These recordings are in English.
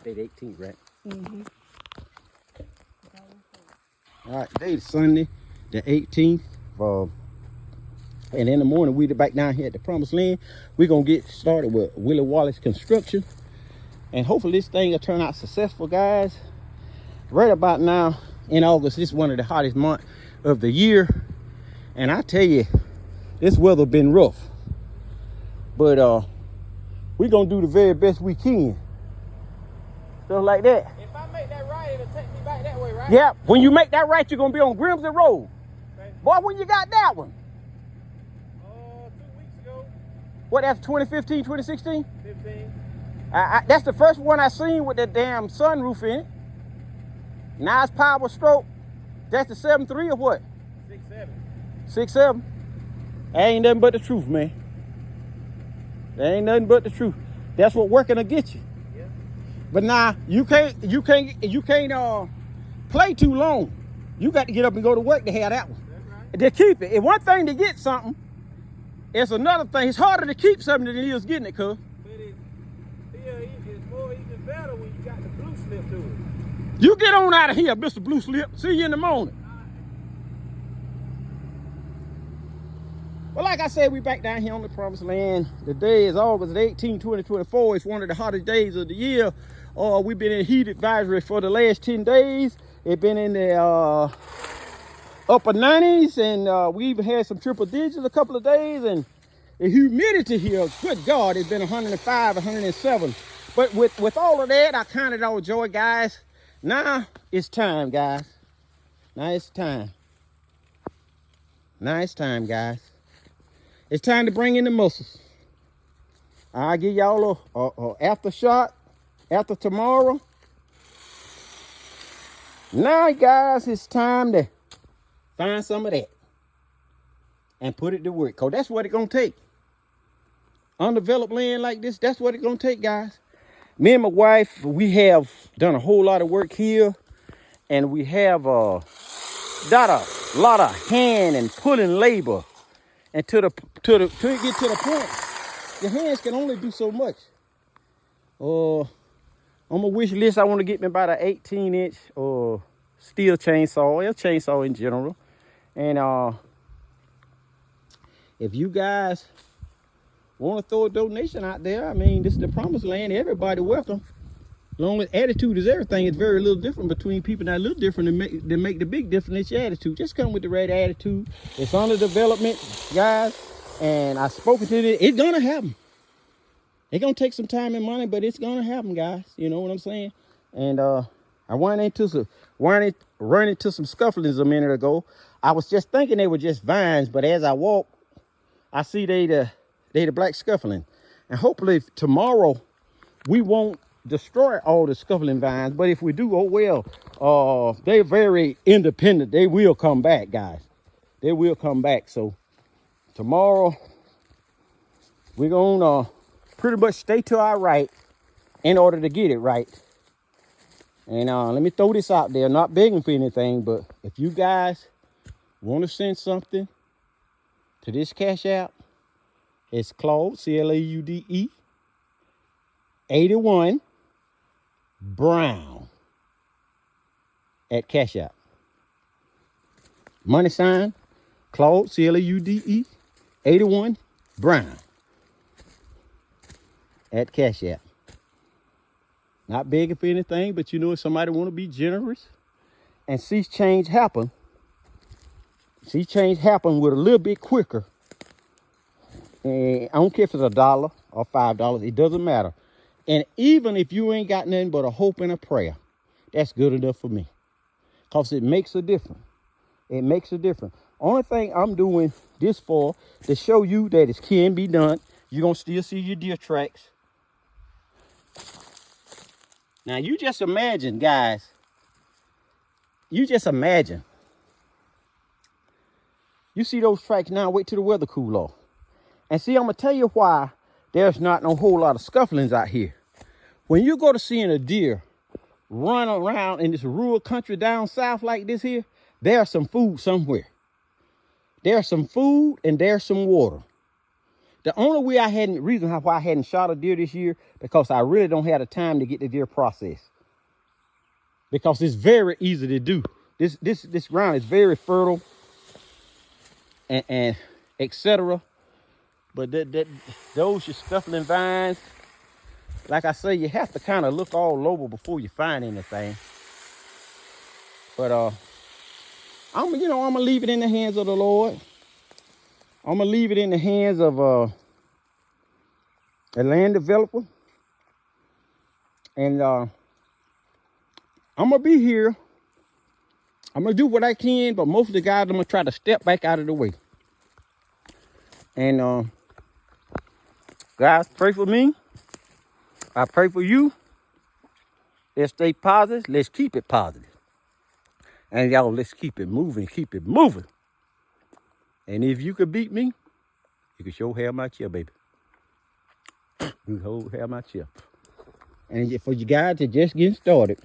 Today the 18th, right? Mm-hmm. All right, today is Sunday, the 18th. And in the morning, we back down here at the Promised Land. We're going to get started with Willie Wallace Construction. And hopefully this thing will turn out successful, guys. Right about now in August, this is one of the hottest months of the year. And I tell you, this weather been rough. But we're going to do the very best we can. Stuff like that. If I make that right, it'll take me back that way, right? Yeah, when you make that right, you're going to be on Grimsley Road. Okay. Boy, when you got that one? 2 weeks ago. What, that's 2015, 2016? 15. That's the first one I seen with that damn sunroof in it. Nice power stroke. That's the 7.3 or what? 6.7. 6.7. That ain't nothing but the truth, man. That ain't nothing but the truth. That's what working will get you. Yeah. But nah, you can't play too long. You got to get up and go to work to have that one. That's right. To keep it. It's one thing to get something. It's another thing. It's harder to keep something than it is getting it, cuz. But it's more even better when you got the blue slip to it. You get on out of here, Mr. Blue Slip. See you in the morning. Well, like I said, we back down here on the Promised Land. The day is August 18, 2024. It's one of the hottest days of the year. We've been in heat advisory for the last 10 days. It's been in the upper 90s, and we even had some triple digits a couple of days. And the humidity here, good God, it's been 105, 107. But with all of that, I counted all joy, guys. Now it's time, guys. Now it's time. Now it's time, guys. It's time to bring in the muscles. I'll give y'all a after shot after tomorrow. Now, guys, it's time to find some of that and put it to work. Because that's what it's going to take. Undeveloped land like this, that's what it's going to take, guys. Me and my wife, we have done a whole lot of work here. And we have done a lot of hand and pulling labor. And till it get to the point, your hands can only do so much. On my wish list, I want to get me about an 18-inch steel chainsaw, a chainsaw in general. And if you guys want to throw a donation out there, I mean, this is the Promised Land. Everybody welcome. As long as attitude is everything, it's very little different between people that are a little different to make the big difference. It's your attitude. Just come with the right attitude. It's under development, guys. And I've spoken to it. It's going to happen. It's going to take some time and money, but it's going to happen, guys. You know what I'm saying? And I ran into some scufflings a minute ago. I was just thinking they were just vines, but as I walk, I see they the black scuffling. And hopefully tomorrow we won't destroy all the scuffling vines, but if we do, oh well. They're very independent. They will come back, guys. They will come back. So tomorrow we're gonna pretty much stay to our right in order to get it right. And let me throw this out there, not begging for anything, but if you guys want to send something to this Cash App, it's Claude, C-L-A-U-D-E 81 Brown at Cash App. Money sign Claude, C-L-A-U-D-E 81 Brown at Cash App. Not begging for anything, but you know, if somebody want to be generous and see change happen, with a little bit quicker. And I don't care if it's $1 or $5, it doesn't matter. And even if you ain't got nothing but a hope and a prayer, that's good enough for me. Because it makes a difference. It makes a difference. Only thing I'm doing this for, to show you that it can be done. You're going to still see your deer tracks. Now, you just imagine, guys. You just imagine. You see those tracks now, wait till the weather cool off. And see, I'm going to tell you why there's not no whole lot of scufflings out here. When you go to seeing a deer run around in this rural country down south like this here, there's some food somewhere. There's some food and there's some water. The only way why I hadn't shot a deer this year, because I really don't have the time to get the deer processed. Because it's very easy to do. This ground is very fertile and etc. But those your scuffling vines, like I say, you have to kind of look all over before you find anything. But I'm gonna leave it in the hands of the Lord. I'm gonna leave it in the hands of a land developer, and I'm gonna be here. I'm gonna do what I can, but most of the guys I'm gonna try to step back out of the way. And guys, pray for me. I pray for you. Let's stay positive. Let's keep it positive. And y'all, let's keep it moving. Keep it moving. And if you could beat me, you can sure have my chair, baby. You can sure have my chair. And for you guys to just getting started,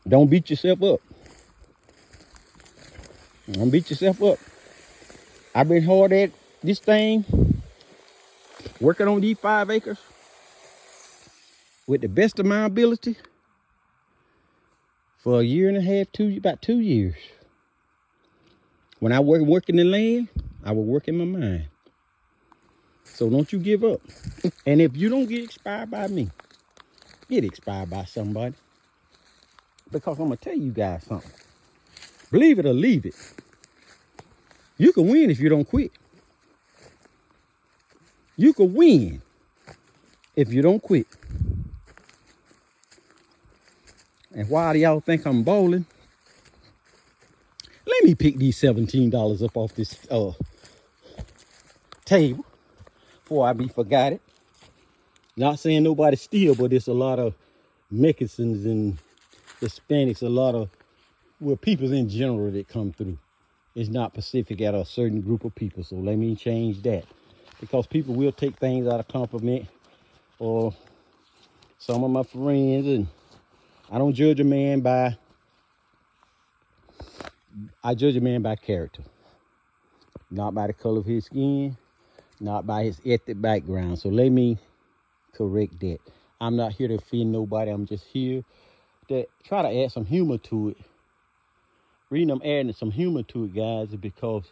don't beat yourself up. Don't beat yourself up. I've been hard at this thing, working on these 5 acres with the best of my ability for a year and a half, about 2 years. When I working the land, I was working my mind. So don't you give up. And if you don't get expired by me, get expired by somebody. Because I'm going to tell you guys something. Believe it or leave it. You can win if you don't quit. You can win if you don't quit. And why do y'all think I'm bowling? Let me pick these $17 up off this table before I be forgot it. Not saying nobody steal, but it's a lot of Mexicans and Hispanics, a lot of people in general that come through. It's not specific at a certain group of people. So let me change that. Because people will take things out of compliment, or some of my friends, and I don't judge a man by, I judge a man by character. Not by the color of his skin, not by his ethnic background. So let me correct that. I'm not here to offend nobody. I'm just here to try to add some humor to it. Reason I'm adding some humor to it, guys, is because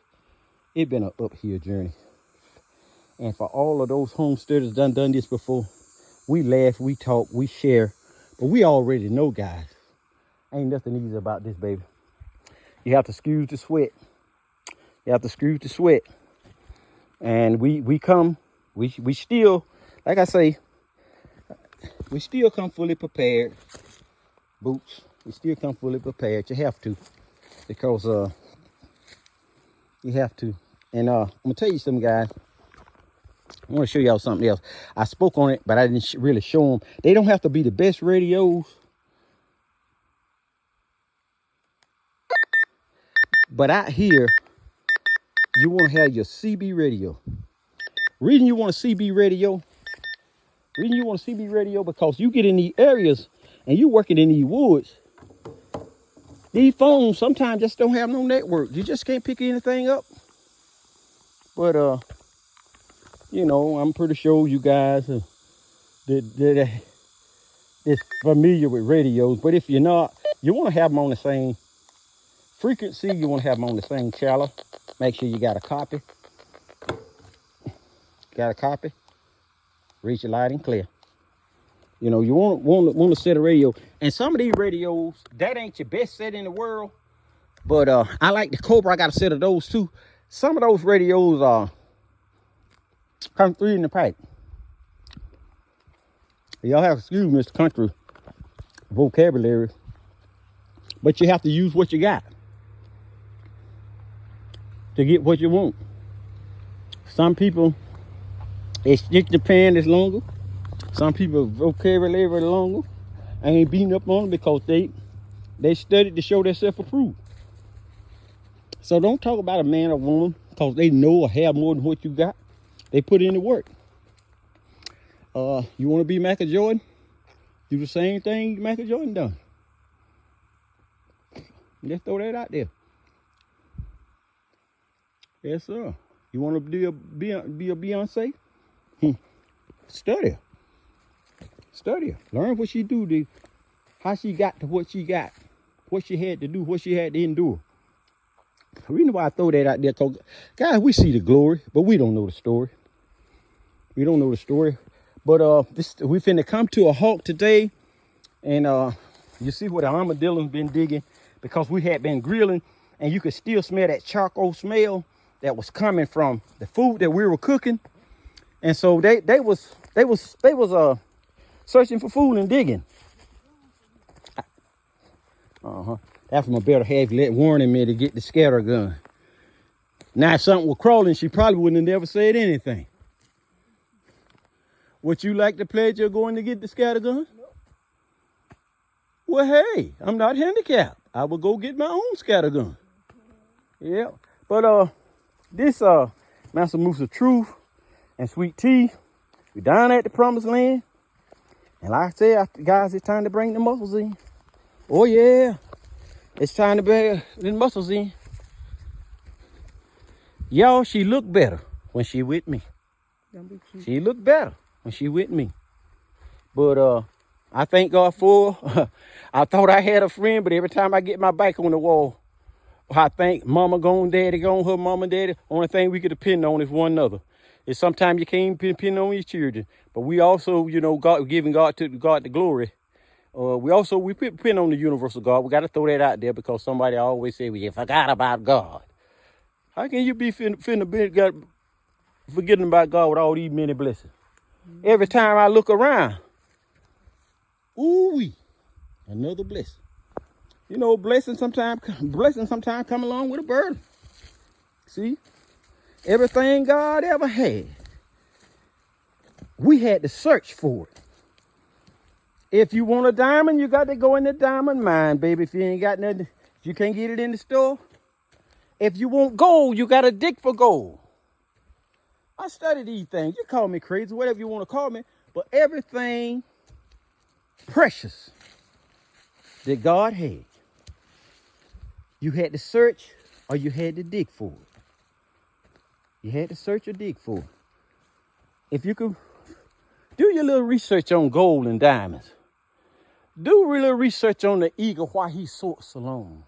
it's been an uphill journey. And for all of those homesteaders done this before, we laugh, we talk, we share, but we already know, guys, ain't nothing easy about this, baby. You have to excuse the sweat. You have to excuse the sweat. And we still, like I say, we still come fully prepared. Boots, we still come fully prepared. You have to, because you have to. And I'm gonna tell you something, guys. I want to show y'all something else. I spoke on it, but I didn't really show them. They don't have to be the best radios, but out here, you want to have your CB radio. Reason you want a CB radio, because you get in these areas and you working in these woods. These phones sometimes just don't have no network. You just can't pick anything up. But you know, I'm pretty sure you guys that is familiar with radios. But if you're not, you want to have them on the same frequency. You want to have them on the same channel. Make sure you got a copy. Reach your light and clear. You know, you want to set a radio. And some of these radios, that ain't your best set in the world. But I like the Cobra. I got a set of those too. Some of those radios are come 3 in the pack. Y'all have to excuse Mr. Country vocabulary, but you have to use what you got to get what you want. Some people, they stick the pan is longer. Some people vocabulary longer. I ain't beating up on them because they studied to show themselves approved. So don't talk about a man or woman because they know or have more than what you got. They put in the work. You want to be Michael Jordan? Do the same thing Michael Jordan done. Let's throw that out there. Yes, sir. You want to be a Beyonce? Study her. Study her. Learn what she do, how she got to what she got, what she had to do, what she had to endure. The reason why I throw that out there, because, guys, we see the glory, but we don't know the story. We don't know the story. But we finna come to a halt today. And you see what the armadillo's been digging, because we had been grilling, and you could still smell that charcoal smell that was coming from the food that we were cooking. And so they was searching for food and digging. That's my better half warning me to get the scatter gun. Now, if something was crawling, she probably wouldn't have never said anything. Would you like the pleasure of going to get the scatter gun? No. Well, hey, I'm not handicapped. I will go get my own scatter gun. Yeah. But this Master Moose of Truth and Sweet Tea, we down at the Promised Land. And like I said, guys, it's time to bring the muscles in. Oh, yeah. It's time to bring the muscles in. Y'all, she looked better when she with me. She looked better when she with me. But I thank God for her. I thought I had a friend, but every time I get my back on the wall, I think mama gone, daddy gone, her mama and daddy. Only thing we could depend on is one another. It's sometimes you can't depend on your children, but we also, you know, giving God the glory. We depend on the universal God. We got to throw that out there, because somebody always say, well, you forgot about God. How can you be forgetting about God with all these many blessings? Mm-hmm. Every time I look around, ooh-wee, another blessing. You know, blessings sometimes come along with a burden. See, everything God ever had, we had to search for it. If you want a diamond, you got to go in the diamond mine, baby. If you ain't got nothing, if you can't get it in the store. If you want gold, you got to dig for gold. I study these things. You call me crazy, whatever you want to call me, but everything precious that God had, you had to search or you had to dig for it. You had to search or dig for it. If you could do your little research on gold and diamonds, do a little research on the eagle, why he soars alone.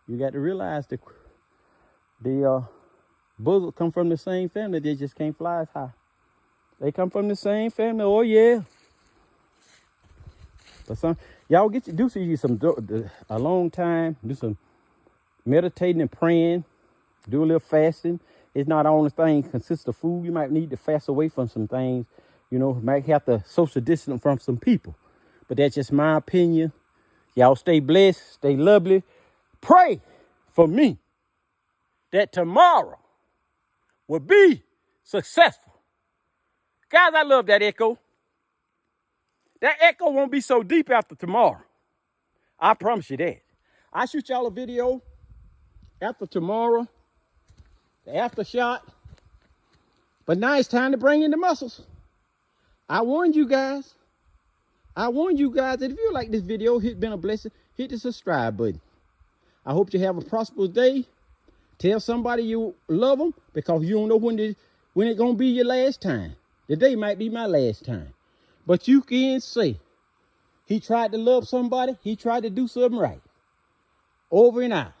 You got to realize the buzzards come from the same family. They just can't fly as high. They come from the same family. Oh, yeah. But y'all do see a long time. Do some meditating and praying. Do a little fasting. It's not the only thing consists of food. You might need to fast away from some things. You know, might have to social distance from some people. But that's just my opinion. Y'all stay blessed. Stay lovely. Pray for me that tomorrow will be successful. Guys, I love that echo. That echo won't be so deep after tomorrow. I promise you that. I shoot y'all a video after tomorrow, the after shot. But now it's time to bring in the muscles. I warned you guys. That if you like this video, been a blessing, hit the subscribe button. I hope you have a prosperous day. Tell somebody you love them, because you don't know when it's going to be your last time. The day might be my last time. But you can say, he tried to love somebody. He tried to do something right. Over and out.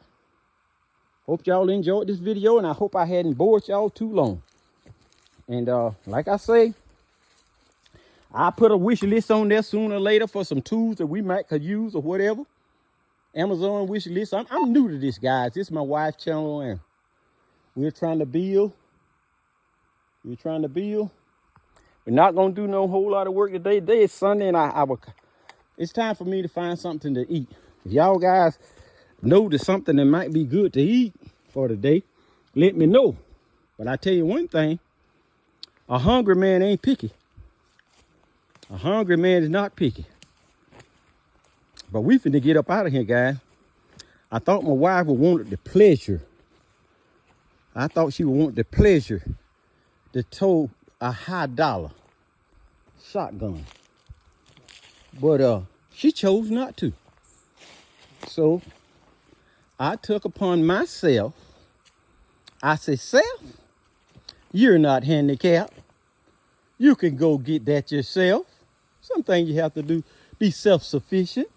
Hope y'all enjoyed this video, and I hope I hadn't bored y'all too long. And like I say, I'll put a wish list on there sooner or later for some tools that we might could use or whatever. Amazon wish list. I'm new to this, guys. This is my wife's channel, and we're trying to build. We're not gonna do no whole lot of work today. Today is Sunday, and it's time for me to find something to eat. If y'all guys know there's something that might be good to eat for today, let me know. But I tell you one thing, a hungry man ain't picky. A hungry man is not picky. But we finna get up out of here, guys. I thought my wife would want the pleasure. I thought she would want the pleasure to tow a high dollar shotgun. But she chose not to. So I took upon myself I said, Self, you're not handicapped. You can go get that yourself. Some things you have to do, be self-sufficient.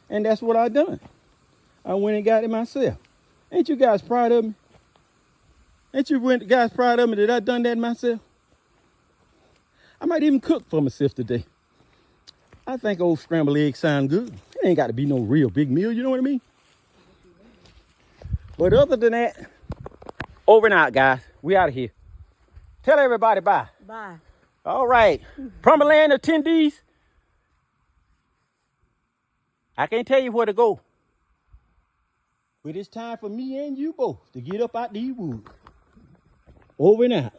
And that's what I done. I went and got it myself. Ain't you guys proud of me? Ain't you guys proud of me that I done that myself? I might even cook for myself today. I think old scrambled eggs sound good. It ain't got to be no real big meal, you know what I mean? But other than that, over and out, guys. We out of here. Tell everybody bye. Bye. All right. Promised Land attendees, I can't tell you where to go. But it's time for me and you both to get up out these woods. Over and out.